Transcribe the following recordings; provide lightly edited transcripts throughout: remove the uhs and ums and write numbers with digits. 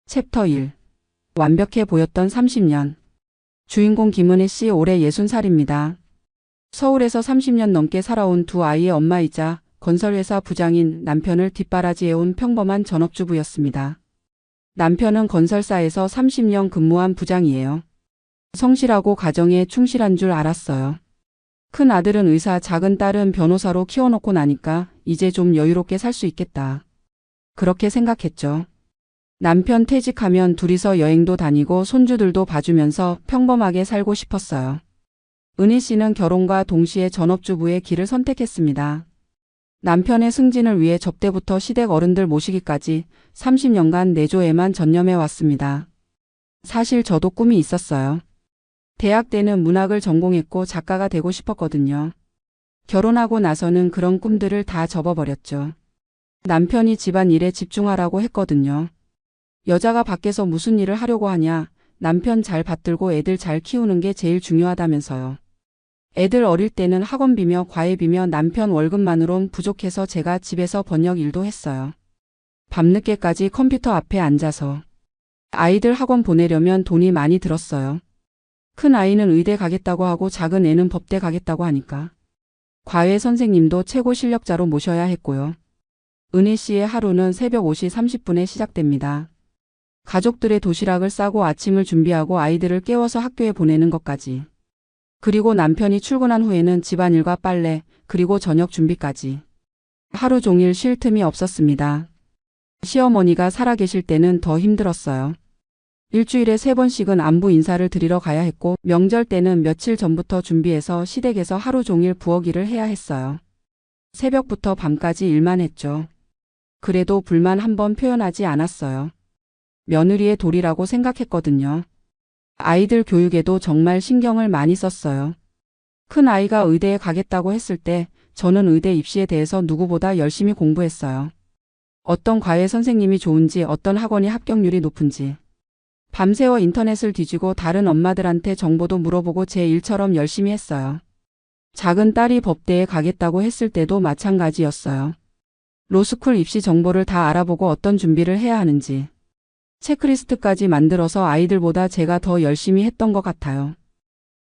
챕터 1. 완벽해 보였던 30년. 주인공 김은혜 씨 올해 60살입니다. 서울에서 30년 넘게 살아온 두 아이의 엄마이자 건설회사 부장인 남편을 뒷바라지해온 평범한 전업주부였습니다. 남편은 건설사에서 30년 근무한 부장이에요. 성실하고 가정에 충실한 줄 알았어요. 큰 아들은 의사, 작은 딸은 변호사로 키워놓고 나니까 이제 좀 여유롭게 살 수 있겠다. 그렇게 생각했죠. 남편 퇴직하면 둘이서 여행도 다니고 손주들도 봐주면서 평범하게 살고 싶었어요. 은희 씨는 결혼과 동시에 전업주부의 길을 선택했습니다. 남편의 승진을 위해 접대부터 시댁 어른들 모시기까지 30년간 내조에만 전념해 왔습니다. 사실 저도 꿈이 있었어요. 대학 때는 문학을 전공했고 작가가 되고 싶었거든요. 결혼하고 나서는 그런 꿈들을 다 접어버렸죠. 남편이 집안일에 집중하라고 했거든요. 여자가 밖에서 무슨 일을 하려고 하냐, 남편 잘 받들고 애들 잘 키우는 게 제일 중요하다면서요. 애들 어릴 때는 학원비며 과외비며 남편 월급만으론 부족해서 제가 집에서 번역 일도 했어요. 밤늦게까지 컴퓨터 앞에 앉아서. 아이들 학원 보내려면 돈이 많이 들었어요. 큰 아이는 의대 가겠다고 하고 작은 애는 법대 가겠다고 하니까. 과외 선생님도 최고 실력자로 모셔야 했고요. 은희 씨의 하루는 새벽 5시 30분에 시작됩니다. 가족들의 도시락을 싸고 아침을 준비하고 아이들을 깨워서 학교에 보내는 것까지. 그리고 남편이 출근한 후에는 집안일과 빨래, 그리고 저녁 준비까지. 하루 종일 쉴 틈이 없었습니다. 시어머니가 살아계실 때는 더 힘들었어요. 일주일에 3번씩은 안부 인사를 드리러 가야 했고 명절 때는 며칠 전부터 준비해서 시댁에서 하루 종일 부엌 일을 해야 했어요. 새벽부터 밤까지 일만 했죠. 그래도 불만 한번 표현하지 않았어요. 며느리의 도리라고 생각했거든요. 아이들 교육에도 정말 신경을 많이 썼어요. 큰 아이가 의대에 가겠다고 했을 때 저는 의대 입시에 대해서 누구보다 열심히 공부했어요. 어떤 과외 선생님이 좋은지, 어떤 학원이 합격률이 높은지. 밤새워 인터넷을 뒤지고 다른 엄마들한테 정보도 물어보고 제 일처럼 열심히 했어요. 작은 딸이 법대에 가겠다고 했을 때도 마찬가지였어요. 로스쿨 입시 정보를 다 알아보고 어떤 준비를 해야 하는지. 체크리스트까지 만들어서 아이들보다 제가 더 열심히 했던 것 같아요.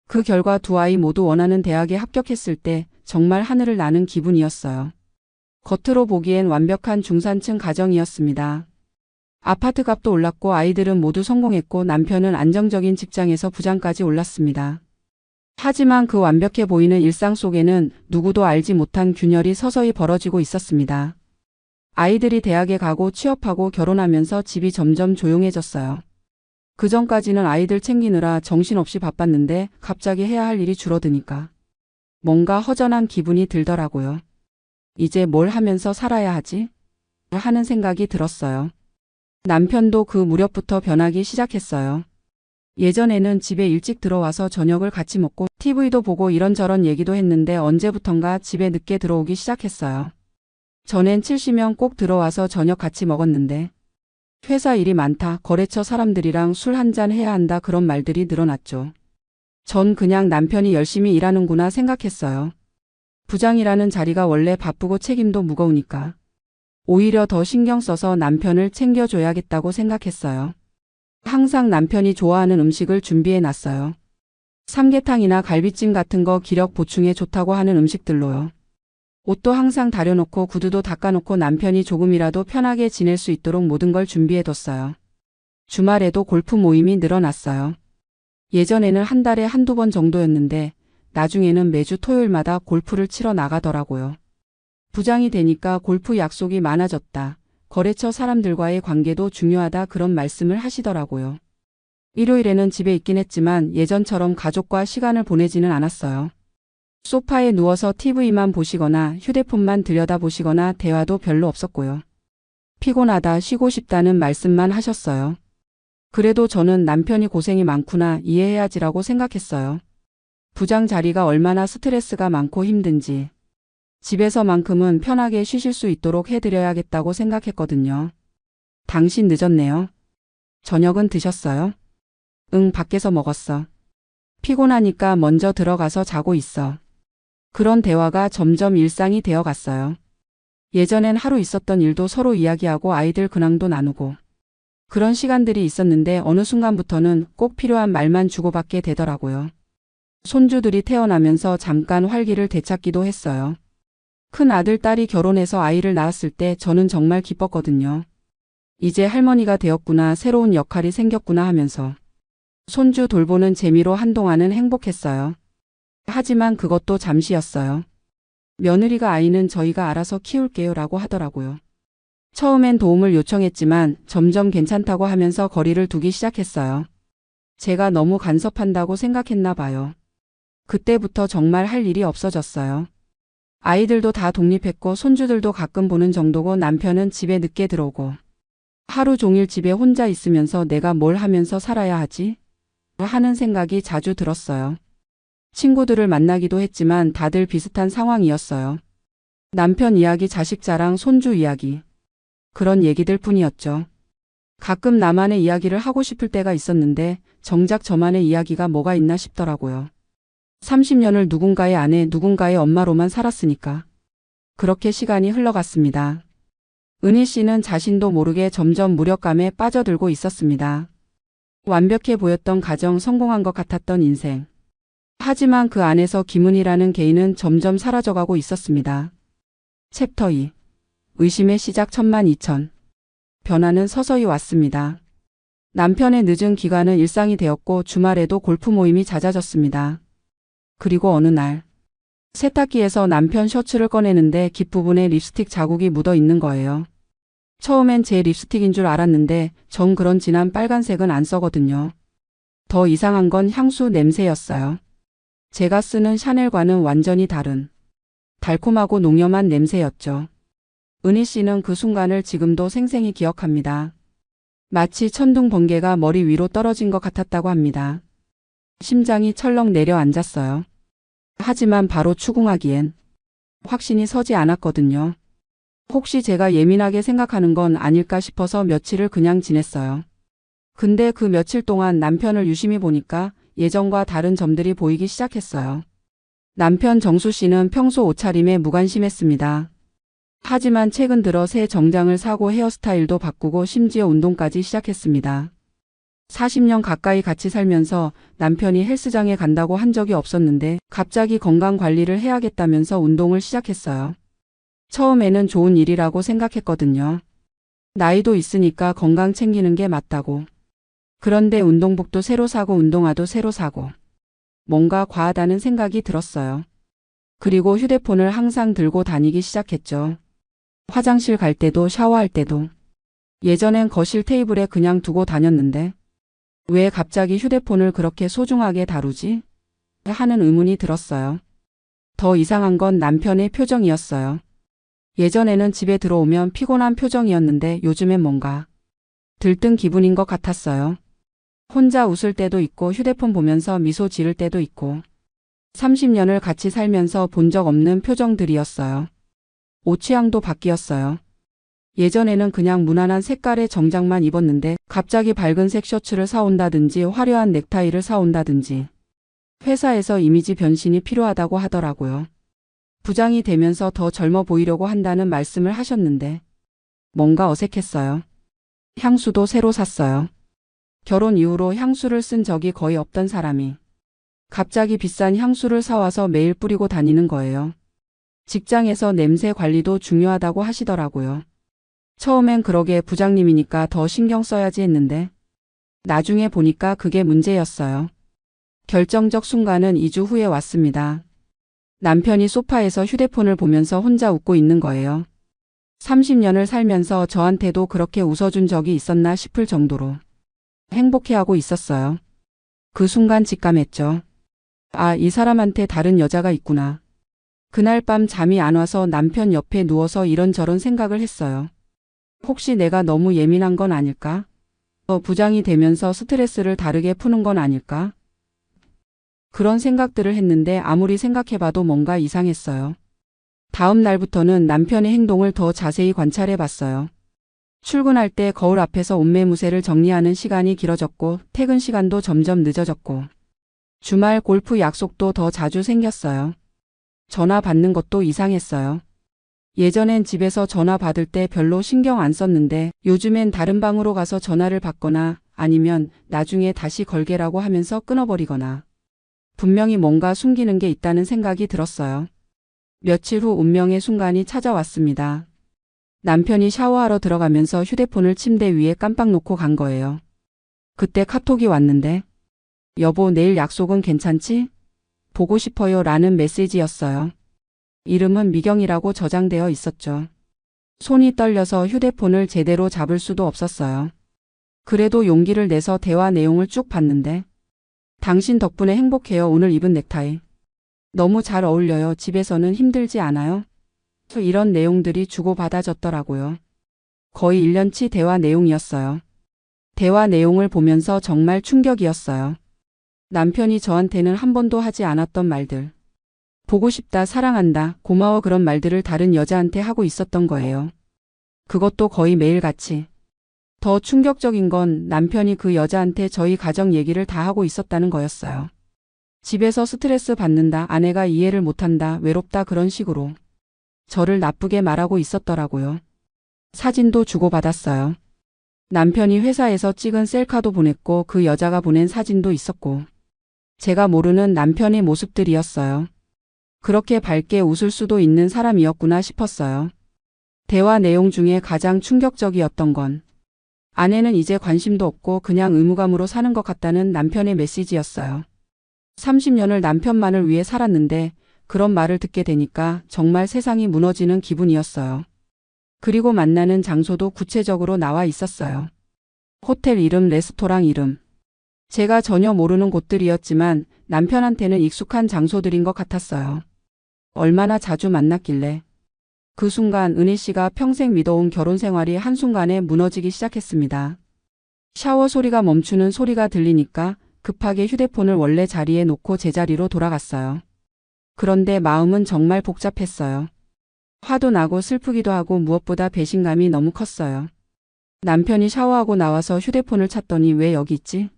그 결과 두 아이 모두 원하는 대학에 합격했을 때 정말 하늘을 나는 기분이었어요. 겉으로 보기엔 완벽한 중산층 가정이었습니다. 아파트 값도 올랐고 아이들은 모두 성공했고 남편은 안정적인 직장에서 부장까지 올랐습니다. 하지만 그 완벽해 보이는 일상 속에는 누구도 알지 못한 균열이 서서히 벌어지고 있었습니다. 아이들이 대학에 가고 취업하고 결혼하면서 집이 점점 조용해졌어요. 그전까지는 아이들 챙기느라 정신없이 바빴는데 갑자기 해야 할 일이 줄어드니까 뭔가 허전한 기분이 들더라고요. 이제 뭘 하면서 살아야 하지? 하는 생각이 들었어요. 남편도 그 무렵부터 변하기 시작했어요. 예전에는 집에 일찍 들어와서 저녁을 같이 먹고 TV도 보고 이런저런 얘기도 했는데 언제부턴가 집에 늦게 들어오기 시작했어요. 전엔 7시면 꼭 들어와서 저녁 같이 먹었는데 회사 일이 많다, 거래처 사람들이랑 술 한잔 해야 한다 그런 말들이 늘어났죠. 전 그냥 남편이 열심히 일하는구나 생각했어요. 부장이라는 자리가 원래 바쁘고 책임도 무거우니까. 오히려 더 신경 써서 남편을 챙겨줘야겠다고 생각했어요. 항상 남편이 좋아하는 음식을 준비해 놨어요. 삼계탕이나 갈비찜 같은 거 기력 보충에 좋다고 하는 음식들로요. 옷도 항상 다려놓고 구두도 닦아놓고 남편이 조금이라도 편하게 지낼 수 있도록 모든 걸 준비해뒀어요. 주말에도 골프 모임이 늘어났어요. 예전에는 한 달에 한두 번 정도였는데 나중에는 매주 토요일마다 골프를 치러 나가더라고요. 부장이 되니까 골프 약속이 많아졌다. 거래처 사람들과의 관계도 중요하다 그런 말씀을 하시더라고요. 일요일에는 집에 있긴 했지만 예전처럼 가족과 시간을 보내지는 않았어요. 소파에 누워서 TV만 보시거나 휴대폰만 들여다보시거나 대화도 별로 없었고요. 피곤하다, 쉬고 싶다는 말씀만 하셨어요. 그래도 저는 남편이 고생이 많구나, 이해해야지라고 생각했어요. 부장 자리가 얼마나 스트레스가 많고 힘든지. 집에서만큼은 편하게 쉬실 수 있도록 해드려야겠다고 생각했거든요. 당신 늦었네요. 저녁은 드셨어요? 응, 밖에서 먹었어. 피곤하니까 먼저 들어가서 자고 있어. 그런 대화가 점점 일상이 되어갔어요. 예전엔 하루 있었던 일도 서로 이야기하고 아이들 근황도 나누고 그런 시간들이 있었는데 어느 순간부터는 꼭 필요한 말만 주고받게 되더라고요. 손주들이 태어나면서 잠깐 활기를 되찾기도 했어요. 큰 아들, 딸이 결혼해서 아이를 낳았을 때 저는 정말 기뻤거든요. 이제 할머니가 되었구나, 새로운 역할이 생겼구나 하면서 손주 돌보는 재미로 한동안은 행복했어요. 하지만 그것도 잠시였어요. 며느리가 아이는 저희가 알아서 키울게요 라고 하더라고요. 처음엔 도움을 요청했지만 점점 괜찮다고 하면서 거리를 두기 시작했어요. 제가 너무 간섭한다고 생각했나 봐요. 그때부터 정말 할 일이 없어졌어요. 아이들도 다 독립했고 손주들도 가끔 보는 정도고 남편은 집에 늦게 들어오고 하루 종일 집에 혼자 있으면서 내가 뭘 하면서 살아야 하지? 하는 생각이 자주 들었어요. 친구들을 만나기도 했지만 다들 비슷한 상황이었어요. 남편 이야기, 자식 자랑, 손주 이야기. 그런 얘기들 뿐이었죠. 가끔 나만의 이야기를 하고 싶을 때가 있었는데 정작 저만의 이야기가 뭐가 있나 싶더라고요. 30년을 누군가의 아내, 누군가의 엄마로만 살았으니까. 그렇게 시간이 흘러갔습니다. 은희 씨는 자신도 모르게 점점 무력감에 빠져들고 있었습니다. 완벽해 보였던 가정, 성공한 것 같았던 인생. 하지만 그 안에서 김은희라는 개인은 점점 사라져가고 있었습니다. 챕터 2. 의심의 시작 10,000,000. 변화는 서서히 왔습니다. 남편의 늦은 귀가는 일상이 되었고 주말에도 골프 모임이 잦아졌습니다. 그리고 어느 날 세탁기에서 남편 셔츠를 꺼내는데 깃부분에 립스틱 자국이 묻어 있는 거예요. 처음엔 제 립스틱인 줄 알았는데 전 그런 진한 빨간색은 안 써거든요. 더 이상한 건 향수 냄새였어요. 제가 쓰는 샤넬과는 완전히 다른 달콤하고 농염한 냄새였죠. 은희 씨는 그 순간을 지금도 생생히 기억합니다. 마치 천둥 번개가 머리 위로 떨어진 것 같았다고 합니다. 심장이 철렁 내려앉았어요. 하지만 바로 추궁하기엔 확신이 서지 않았거든요. 혹시 제가 예민하게 생각하는 건 아닐까 싶어서 며칠을 그냥 지냈어요. 근데 그 며칠 동안 남편을 유심히 보니까 예전과 다른 점들이 보이기 시작했어요. 남편 정수 씨는 평소 옷차림에 무관심했습니다. 하지만 최근 들어 새 정장을 사고 헤어스타일도 바꾸고 심지어 운동까지 시작했습니다. 40년 가까이 같이 살면서 남편이 헬스장에 간다고 한 적이 없었는데 갑자기 건강 관리를 해야겠다면서 운동을 시작했어요. 처음에는 좋은 일이라고 생각했거든요. 나이도 있으니까 건강 챙기는 게 맞다고. 그런데 운동복도 새로 사고 운동화도 새로 사고 뭔가 과하다는 생각이 들었어요. 그리고 휴대폰을 항상 들고 다니기 시작했죠. 화장실 갈 때도 샤워할 때도. 예전엔 거실 테이블에 그냥 두고 다녔는데 왜 갑자기 휴대폰을 그렇게 소중하게 다루지? 하는 의문이 들었어요. 더 이상한 건 남편의 표정이었어요. 예전에는 집에 들어오면 피곤한 표정이었는데 요즘엔 뭔가 들뜬 기분인 것 같았어요. 혼자 웃을 때도 있고 휴대폰 보면서 미소 지를 때도 있고 30년을 같이 살면서 본 적 없는 표정들이었어요. 옷 취향도 바뀌었어요. 예전에는 그냥 무난한 색깔의 정장만 입었는데 갑자기 밝은색 셔츠를 사온다든지 화려한 넥타이를 사온다든지 회사에서 이미지 변신이 필요하다고 하더라고요. 부장이 되면서 더 젊어 보이려고 한다는 말씀을 하셨는데 뭔가 어색했어요. 향수도 새로 샀어요. 결혼 이후로 향수를 쓴 적이 거의 없던 사람이 갑자기 비싼 향수를 사와서 매일 뿌리고 다니는 거예요. 직장에서 냄새 관리도 중요하다고 하시더라고요. 처음엔 그러게 부장님이니까 더 신경 써야지 했는데 나중에 보니까 그게 문제였어요. 결정적 순간은 2주 후에 왔습니다. 남편이 소파에서 휴대폰을 보면서 혼자 웃고 있는 거예요. 30년을 살면서 저한테도 그렇게 웃어준 적이 있었나 싶을 정도로 행복해하고 있었어요. 그 순간 직감했죠. 아, 이 사람한테 다른 여자가 있구나. 그날 밤 잠이 안 와서 남편 옆에 누워서 이런저런 생각을 했어요. 혹시 내가 너무 예민한 건 아닐까? 부장이 되면서 스트레스를 다르게 푸는 건 아닐까? 그런 생각들을 했는데 아무리 생각해봐도 뭔가 이상했어요. 다음 날부터는 남편의 행동을 더 자세히 관찰해 봤어요. 출근할 때 거울 앞에서 옷매무새를 정리하는 시간이 길어졌고 퇴근 시간도 점점 늦어졌고 주말 골프 약속도 더 자주 생겼어요. 전화 받는 것도 이상했어요. 예전엔 집에서 전화 받을 때 별로 신경 안 썼는데 요즘엔 다른 방으로 가서 전화를 받거나 아니면 나중에 다시 걸게라고 하면서 끊어버리거나 분명히 뭔가 숨기는 게 있다는 생각이 들었어요. 며칠 후 운명의 순간이 찾아왔습니다. 남편이 샤워하러 들어가면서 휴대폰을 침대 위에 깜빡 놓고 간 거예요. 그때 카톡이 왔는데 여보 내일 약속은 괜찮지? 보고 싶어요 라는 메시지였어요. 이름은 미경이라고 저장되어 있었죠. 손이 떨려서 휴대폰을 제대로 잡을 수도 없었어요. 그래도 용기를 내서 대화 내용을 쭉 봤는데 당신 덕분에 행복해요. 오늘 입은 넥타이 너무 잘 어울려요. 집에서는 힘들지 않아요? 이런 내용들이 주고받아졌더라고요. 거의 1년치 대화 내용이었어요. 대화 내용을 보면서 정말 충격이었어요. 남편이 저한테는 한 번도 하지 않았던 말들. 보고 싶다, 사랑한다, 고마워 그런 말들을 다른 여자한테 하고 있었던 거예요. 그것도 거의 매일같이. 더 충격적인 건 남편이 그 여자한테 저희 가정 얘기를 다 하고 있었다는 거였어요. 집에서 스트레스 받는다, 아내가 이해를 못한다, 외롭다 그런 식으로. 저를 나쁘게 말하고 있었더라고요. 사진도 주고받았어요. 남편이 회사에서 찍은 셀카도 보냈고 그 여자가 보낸 사진도 있었고. 제가 모르는 남편의 모습들이었어요. 그렇게 밝게 웃을 수도 있는 사람이었구나 싶었어요. 대화 내용 중에 가장 충격적이었던 건 아내는 이제 관심도 없고 그냥 의무감으로 사는 것 같다는 남편의 메시지였어요. 30년을 남편만을 위해 살았는데 그런 말을 듣게 되니까 정말 세상이 무너지는 기분이었어요. 그리고 만나는 장소도 구체적으로 나와 있었어요. 호텔 이름, 레스토랑 이름. 제가 전혀 모르는 곳들이었지만 남편한테는 익숙한 장소들인 것 같았어요. 얼마나 자주 만났길래. 그 순간 은희 씨가 평생 믿어온 결혼 생활이 한순간에 무너지기 시작했습니다. 샤워 소리가 멈추는 소리가 들리니까 급하게 휴대폰을 원래 자리에 놓고 제자리로 돌아갔어요. 그런데 마음은 정말 복잡했어요. 화도 나고 슬프기도 하고 무엇보다 배신감이 너무 컸어요. 남편이 샤워하고 나와서 휴대폰을 찾더니 왜 여기 있지?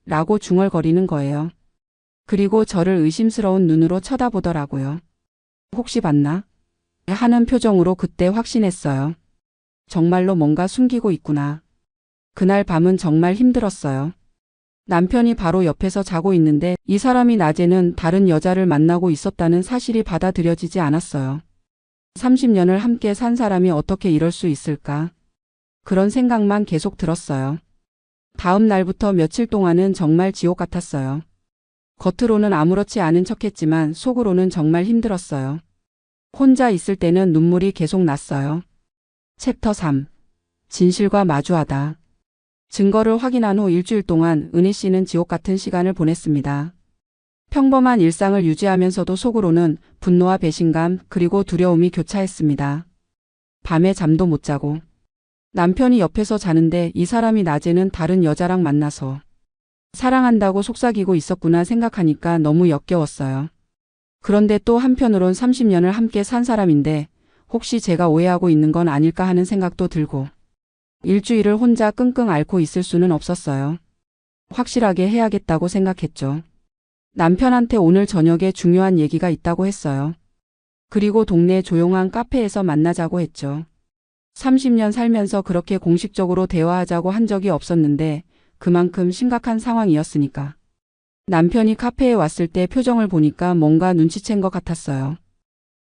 라고 중얼거리는 거예요. 그리고 저를 의심스러운 눈으로 쳐다보더라고요. 혹시 봤나? 하는 표정으로 그때 확신했어요. 정말로 뭔가 숨기고 있구나. 그날 밤은 정말 힘들었어요. 남편이 바로 옆에서 자고 있는데 이 사람이 낮에는 다른 여자를 만나고 있었다는 사실이 받아들여지지 않았어요. 30년을 함께 산 사람이 어떻게 이럴 수 있을까? 그런 생각만 계속 들었어요. 다음 날부터 며칠 동안은 정말 지옥 같았어요. 겉으로는 아무렇지 않은 척했지만 속으로는 정말 힘들었어요. 혼자 있을 때는 눈물이 계속 났어요. 챕터 3. 진실과 마주하다. 증거를 확인한 후 일주일 동안 은희 씨는 지옥 같은 시간을 보냈습니다. 평범한 일상을 유지하면서도 속으로는 분노와 배신감 그리고 두려움이 교차했습니다. 밤에 잠도 못 자고 남편이 옆에서 자는데 이 사람이 낮에는 다른 여자랑 만나서 사랑한다고 속삭이고 있었구나 생각하니까 너무 역겨웠어요. 그런데 또 한편으론 30년을 함께 산 사람인데 혹시 제가 오해하고 있는 건 아닐까 하는 생각도 들고 일주일을 혼자 끙끙 앓고 있을 수는 없었어요. 확실하게 해야겠다고 생각했죠. 남편한테 오늘 저녁에 중요한 얘기가 있다고 했어요. 그리고 동네 조용한 카페에서 만나자고 했죠. 30년 살면서 그렇게 공식적으로 대화하자고 한 적이 없었는데 그만큼 심각한 상황이었으니까. 남편이 카페에 왔을 때 표정을 보니까 뭔가 눈치챈 것 같았어요.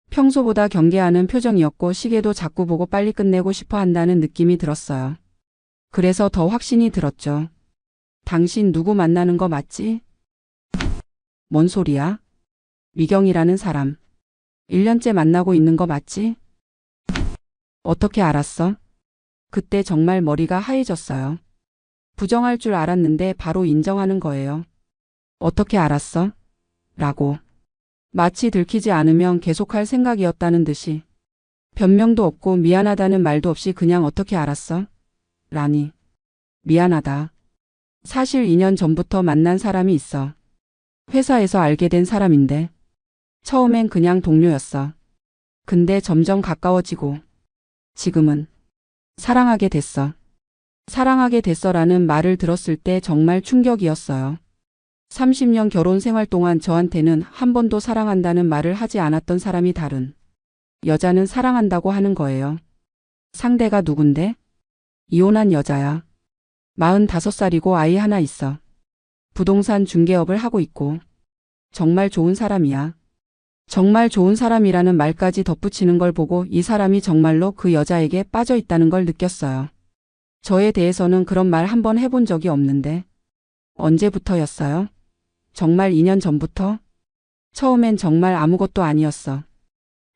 평소보다 경계하는 표정이었고 시계도 자꾸 보고 빨리 끝내고 싶어 한다는 느낌이 들었어요. 그래서 더 확신이 들었죠. 당신 누구 만나는 거 맞지? 뭔 소리야? 미경이라는 사람. 1년째 만나고 있는 거 맞지? 어떻게 알았어? 그때 정말 머리가 하얘졌어요. 부정할 줄 알았는데 바로 인정하는 거예요. 어떻게 알았어? 라고. 마치 들키지 않으면 계속할 생각이었다는 듯이. 변명도 없고 미안하다는 말도 없이 그냥 어떻게 알았어? 라니. 미안하다. 사실 2년 전부터 만난 사람이 있어. 회사에서 알게 된 사람인데. 처음엔 그냥 동료였어. 근데 점점 가까워지고. 지금은 사랑하게 됐어. 사랑하게 됐어라는 말을 들었을 때 정말 충격이었어요. 30년 결혼 생활 동안 저한테는 한 번도 사랑한다는 말을 하지 않았던 사람이 다른 여자는 사랑한다고 하는 거예요. 상대가 누군데? 이혼한 여자야. 45살이고 아이 하나 있어. 부동산 중개업을 하고 있고. 정말 좋은 사람이야. 정말 좋은 사람이라는 말까지 덧붙이는 걸 보고 이 사람이 정말로 그 여자에게 빠져 있다는 걸 느꼈어요. 저에 대해서는 그런 말 한번 해본 적이 없는데. 언제부터였어요? 정말 2년 전부터? 처음엔 정말 아무것도 아니었어.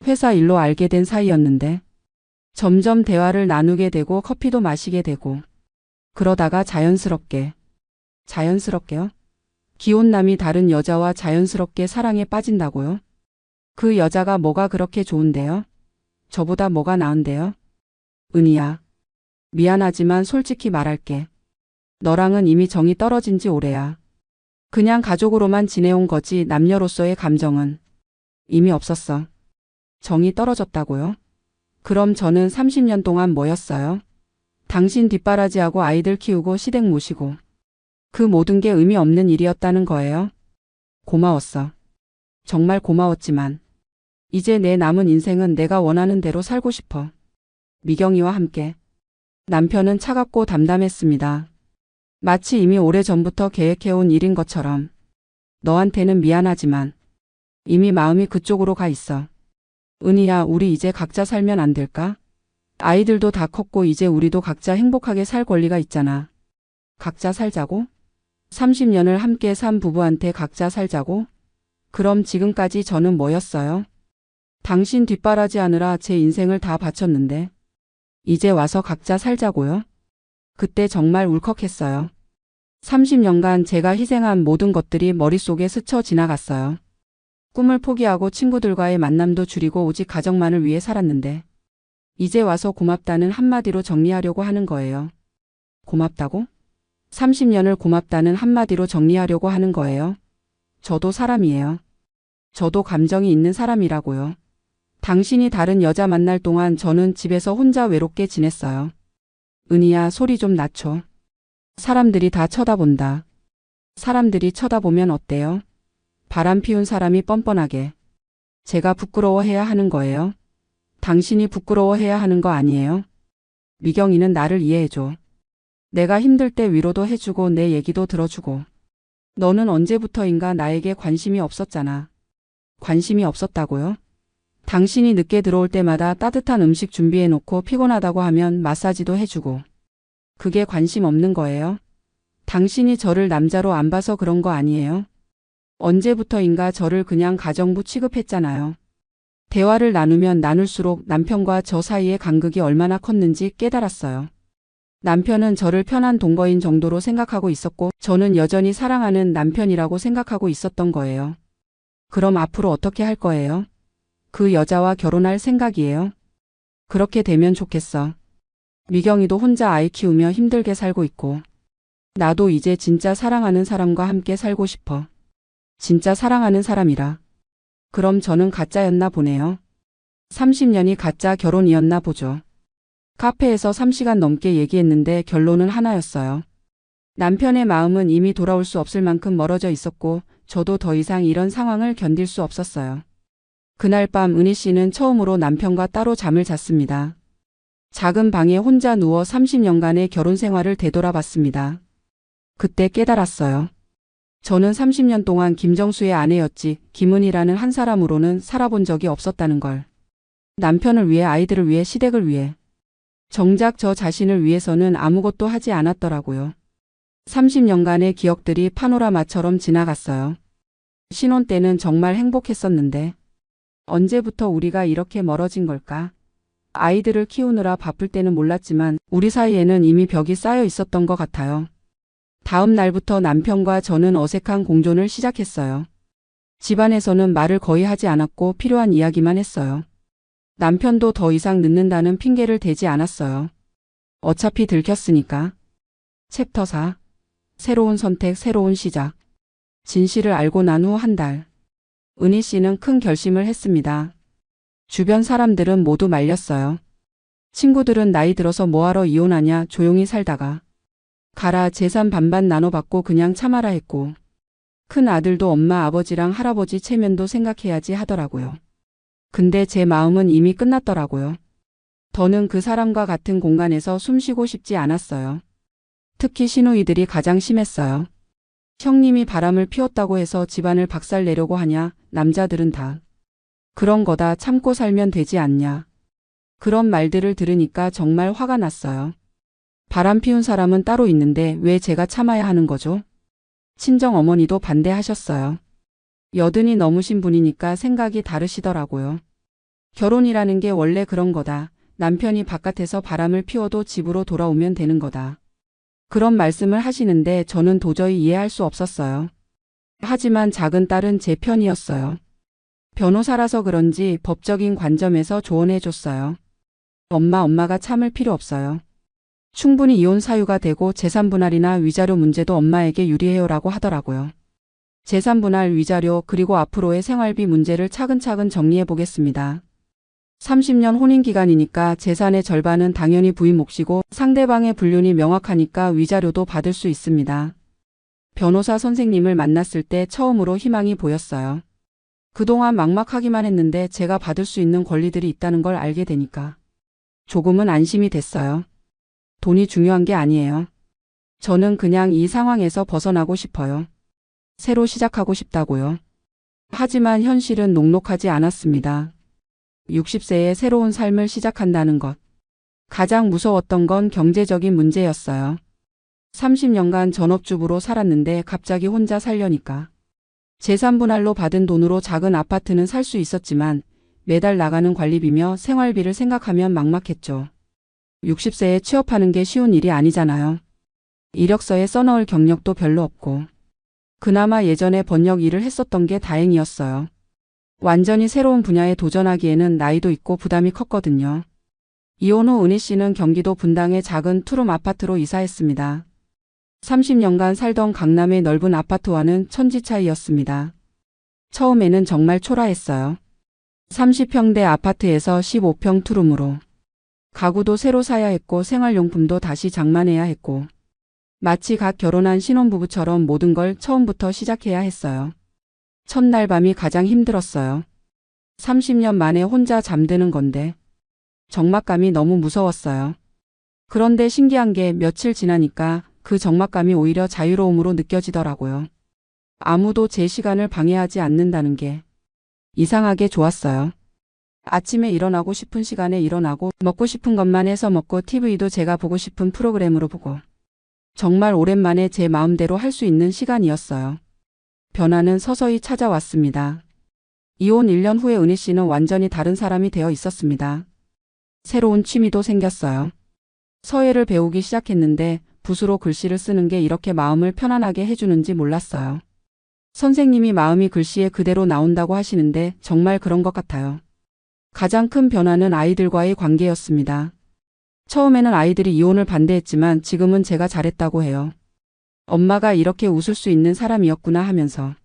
회사 일로 알게 된 사이였는데. 점점 대화를 나누게 되고 커피도 마시게 되고. 그러다가 자연스럽게요? 기혼남이 다른 여자와 자연스럽게 사랑에 빠진다고요? 그 여자가 뭐가 그렇게 좋은데요? 저보다 뭐가 나은데요? 은희야. 미안하지만 솔직히 말할게. 너랑은 이미 정이 떨어진 지 오래야. 그냥 가족으로만 지내온 거지 남녀로서의 감정은 이미 없었어. 정이 떨어졌다고요? 그럼 저는 30년 동안 뭐였어요? 당신 뒷바라지하고 아이들 키우고 시댁 모시고. 그 모든 게 의미 없는 일이었다는 거예요? 고마웠어. 정말 고마웠지만 이제 내 남은 인생은 내가 원하는 대로 살고 싶어. 미경이와 함께. 남편은 차갑고 담담했습니다. 마치 이미 오래전부터 계획해온 일인 것처럼. 너한테는 미안하지만 이미 마음이 그쪽으로 가 있어. 은희야, 우리 이제 각자 살면 안 될까? 아이들도 다 컸고 이제 우리도 각자 행복하게 살 권리가 있잖아. 각자 살자고? 30년을 함께 산 부부한테 각자 살자고? 그럼 지금까지 저는 뭐였어요? 당신 뒷바라지 하느라 제 인생을 다 바쳤는데. 이제 와서 각자 살자고요? 그때 정말 울컥했어요. 30년간 제가 희생한 모든 것들이 머릿속에 스쳐 지나갔어요. 꿈을 포기하고 친구들과의 만남도 줄이고 오직 가정만을 위해 살았는데. 이제 와서 고맙다는 한마디로 정리하려고 하는 거예요. 고맙다고? 30년을 고맙다는 한마디로 정리하려고 하는 거예요. 저도 사람이에요. 저도 감정이 있는 사람이라고요. 당신이 다른 여자 만날 동안 저는 집에서 혼자 외롭게 지냈어요. 은희야, 소리 좀 낮춰. 사람들이 다 쳐다본다. 사람들이 쳐다보면 어때요? 바람 피운 사람이 뻔뻔하게. 제가 부끄러워해야 하는 거예요? 당신이 부끄러워해야 하는 거 아니에요? 미경이는 나를 이해해줘. 내가 힘들 때 위로도 해주고 내 얘기도 들어주고. 너는 언제부터인가 나에게 관심이 없었잖아. 관심이 없었다고요? 당신이 늦게 들어올 때마다 따뜻한 음식 준비해놓고 피곤하다고 하면 마사지도 해주고. 그게 관심 없는 거예요? 당신이 저를 남자로 안 봐서 그런 거 아니에요? 언제부터인가 저를 그냥 가정부 취급했잖아요. 대화를 나누면 나눌수록 남편과 저 사이의 간극이 얼마나 컸는지 깨달았어요. 남편은 저를 편한 동거인 정도로 생각하고 있었고 저는 여전히 사랑하는 남편이라고 생각하고 있었던 거예요. 그럼 앞으로 어떻게 할 거예요? 그 여자와 결혼할 생각이에요? 그렇게 되면 좋겠어. 미경이도 혼자 아이 키우며 힘들게 살고 있고. 나도 이제 진짜 사랑하는 사람과 함께 살고 싶어. 진짜 사랑하는 사람이라. 그럼 저는 가짜였나 보네요. 30년이 가짜 결혼이었나 보죠. 카페에서 3시간 넘게 얘기했는데 결론은 하나였어요. 남편의 마음은 이미 돌아올 수 없을 만큼 멀어져 있었고 저도 더 이상 이런 상황을 견딜 수 없었어요. 그날 밤 은희 씨는 처음으로 남편과 따로 잠을 잤습니다. 작은 방에 혼자 누워 30년간의 결혼 생활을 되돌아봤습니다. 그때 깨달았어요. 저는 30년 동안 김정수의 아내였지 김은희라는 한 사람으로는 살아본 적이 없었다는 걸. 남편을 위해 아이들을 위해 시댁을 위해. 정작 저 자신을 위해서는 아무것도 하지 않았더라고요. 30년간의 기억들이 파노라마처럼 지나갔어요. 신혼 때는 정말 행복했었는데. 언제부터 우리가 이렇게 멀어진 걸까? 아이들을 키우느라 바쁠 때는 몰랐지만 우리 사이에는 이미 벽이 쌓여 있었던 것 같아요. 다음 날부터 남편과 저는 어색한 공존을 시작했어요. 집안에서는 말을 거의 하지 않았고 필요한 이야기만 했어요. 남편도 더 이상 늦는다는 핑계를 대지 않았어요. 어차피 들켰으니까. 챕터 4. 새로운 선택, 새로운 시작. 진실을 알고 난 후 한 달. 은희 씨는 큰 결심을 했습니다. 주변 사람들은 모두 말렸어요. 친구들은 나이 들어서 뭐하러 이혼하냐 조용히 살다가. 가라 재산 반반 나눠받고 그냥 참아라 했고. 큰 아들도 엄마 아버지랑 할아버지 체면도 생각해야지 하더라고요. 근데 제 마음은 이미 끝났더라고요. 더는 그 사람과 같은 공간에서 숨쉬고 싶지 않았어요. 특히 시누이들이 가장 심했어요. 형님이 바람을 피웠다고 해서 집안을 박살내려고 하냐, 남자들은 다. 그런 거다 참고 살면 되지 않냐. 그런 말들을 들으니까 정말 화가 났어요. 바람 피운 사람은 따로 있는데 왜 제가 참아야 하는 거죠? 친정 어머니도 반대하셨어요. 여든이 넘으신 분이니까 생각이 다르시더라고요. 결혼이라는 게 원래 그런 거다. 남편이 바깥에서 바람을 피워도 집으로 돌아오면 되는 거다. 그런 말씀을 하시는데 저는 도저히 이해할 수 없었어요. 하지만 작은 딸은 제 편이었어요. 변호사라서 그런지 법적인 관점에서 조언해 줬어요. 엄마가 참을 필요 없어요. 충분히 이혼 사유가 되고 재산분할이나 위자료 문제도 엄마에게 유리해요라고 하더라고요. 재산분할, 위자료 그리고 앞으로의 생활비 문제를 차근차근 정리해 보겠습니다. 30년 혼인기간이니까 재산의 절반은 당연히 부인 몫이고 상대방의 불륜이 명확하니까 위자료도 받을 수 있습니다. 변호사 선생님을 만났을 때 처음으로 희망이 보였어요. 그동안 막막하기만 했는데 제가 받을 수 있는 권리들이 있다는 걸 알게 되니까 조금은 안심이 됐어요. 돈이 중요한 게 아니에요. 저는 그냥 이 상황에서 벗어나고 싶어요. 새로 시작하고 싶다고요. 하지만 현실은 녹록하지 않았습니다. 60세에 새로운 삶을 시작한다는 것. 가장 무서웠던 건 경제적인 문제였어요. 30년간 전업주부로 살았는데 갑자기 혼자 살려니까. 재산분할로 받은 돈으로 작은 아파트는 살 수 있었지만 매달 나가는 관리비며 생활비를 생각하면 막막했죠. 60세에 취업하는 게 쉬운 일이 아니잖아요. 이력서에 써넣을 경력도 별로 없고. 그나마 예전에 번역 일을 했었던 게 다행이었어요. 완전히 새로운 분야에 도전하기에는 나이도 있고 부담이 컸거든요. 이혼 후 은희 씨는 경기도 분당의 작은 투룸 아파트로 이사했습니다. 30년간 살던 강남의 넓은 아파트와는 천지 차이였습니다. 처음에는 정말 초라했어요. 30평대 아파트에서 15평 투룸으로. 가구도 새로 사야 했고 생활용품도 다시 장만해야 했고 마치 갓 결혼한 신혼부부처럼 모든 걸 처음부터 시작해야 했어요. 첫날 밤이 가장 힘들었어요. 30년 만에 혼자 잠드는 건데 적막감이 너무 무서웠어요. 그런데 신기한 게 며칠 지나니까 그 적막감이 오히려 자유로움으로 느껴지더라고요. 아무도 제 시간을 방해하지 않는다는 게 이상하게 좋았어요. 아침에 일어나고 싶은 시간에 일어나고 먹고 싶은 것만 해서 먹고 TV도 제가 보고 싶은 프로그램으로 보고 정말 오랜만에 제 마음대로 할 수 있는 시간이었어요. 변화는 서서히 찾아왔습니다. 이혼 1년 후에 은희 씨는 완전히 다른 사람이 되어 있었습니다. 새로운 취미도 생겼어요. 서예를 배우기 시작했는데 붓으로 글씨를 쓰는 게 이렇게 마음을 편안하게 해주는지 몰랐어요. 선생님이 마음이 글씨에 그대로 나온다고 하시는데 정말 그런 것 같아요. 가장 큰 변화는 아이들과의 관계였습니다. 처음에는 아이들이 이혼을 반대했지만 지금은 제가 잘했다고 해요. 엄마가 이렇게 웃을 수 있는 사람이었구나 하면서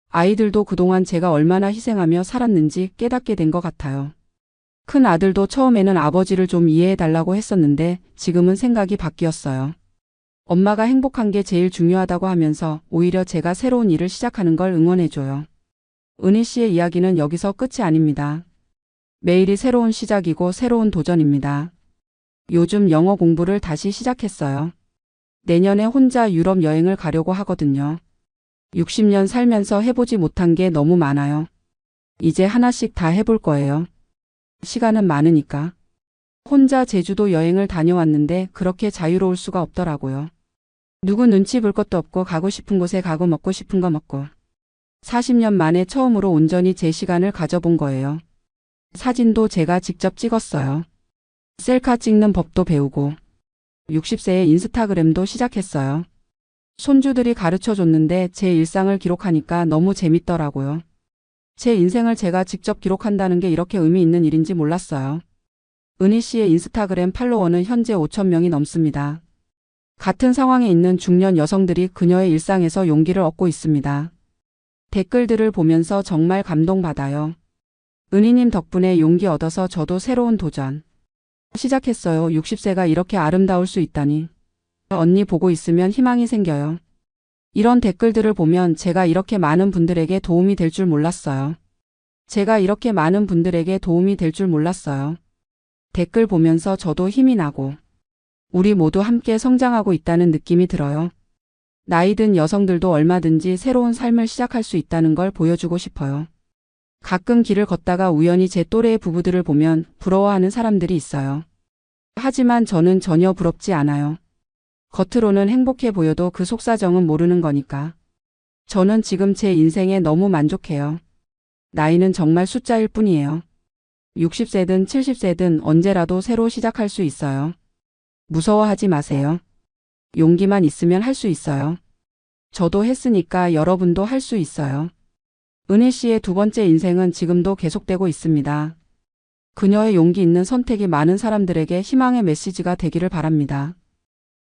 아이들도 그동안 제가 얼마나 희생하며 살았는지 깨닫게 된 것 같아요. 큰 아들도 처음에는 아버지를 좀 이해해달라고 했었는데 지금은 생각이 바뀌었어요. 엄마가 행복한 게 제일 중요하다고 하면서 오히려 제가 새로운 일을 시작하는 걸 응원해줘요. 은희 씨의 이야기는 여기서 끝이 아닙니다. 매일이 새로운 시작이고 새로운 도전입니다. 요즘 영어 공부를 다시 시작했어요. 내년에 혼자 유럽 여행을 가려고 하거든요. 60년 살면서 해보지 못한 게 너무 많아요. 이제 하나씩 다 해볼 거예요. 시간은 많으니까. 혼자 제주도 여행을 다녀왔는데 그렇게 자유로울 수가 없더라고요. 누구 눈치 볼 것도 없고 가고 싶은 곳에 가고 먹고 싶은 거 먹고. 40년 만에 처음으로 온전히 제 시간을 가져본 거예요. 사진도 제가 직접 찍었어요. 셀카 찍는 법도 배우고 60세에 인스타그램도 시작했어요. 손주들이 가르쳐줬는데 제 일상을 기록하니까 너무 재밌더라고요. 제 인생을 제가 직접 기록한다는 게 이렇게 의미 있는 일인지 몰랐어요. 은희 씨의 인스타그램 팔로워는 현재 5,000명이 넘습니다. 같은 상황에 있는 중년 여성들이 그녀의 일상에서 용기를 얻고 있습니다. 댓글들을 보면서 정말 감동받아요. 은희님 덕분에 용기 얻어서 저도 새로운 도전 시작했어요. 60세가 이렇게 아름다울 수 있다니. 언니 보고 있으면 희망이 생겨요. 이런 댓글들을 보면 제가 이렇게 많은 분들에게 도움이 될 줄 몰랐어요. 제가 이렇게 많은 분들에게 도움이 될 줄 몰랐어요. 댓글 보면서 저도 힘이 나고 우리 모두 함께 성장하고 있다는 느낌이 들어요. 나이 든 여성들도 얼마든지 새로운 삶을 시작할 수 있다는 걸 보여주고 싶어요. 가끔 길을 걷다가 우연히 제 또래의 부부들을 보면 부러워하는 사람들이 있어요. 하지만 저는 전혀 부럽지 않아요. 겉으로는 행복해 보여도 그 속사정은 모르는 거니까. 저는 지금 제 인생에 너무 만족해요. 나이는 정말 숫자일 뿐이에요. 60세든 70세든 언제라도 새로 시작할 수 있어요. 무서워하지 마세요. 용기만 있으면 할 수 있어요. 저도 했으니까 여러분도 할 수 있어요. 은희 씨의 두 번째 인생은 지금도 계속되고 있습니다. 그녀의 용기 있는 선택이 많은 사람들에게 희망의 메시지가 되기를 바랍니다.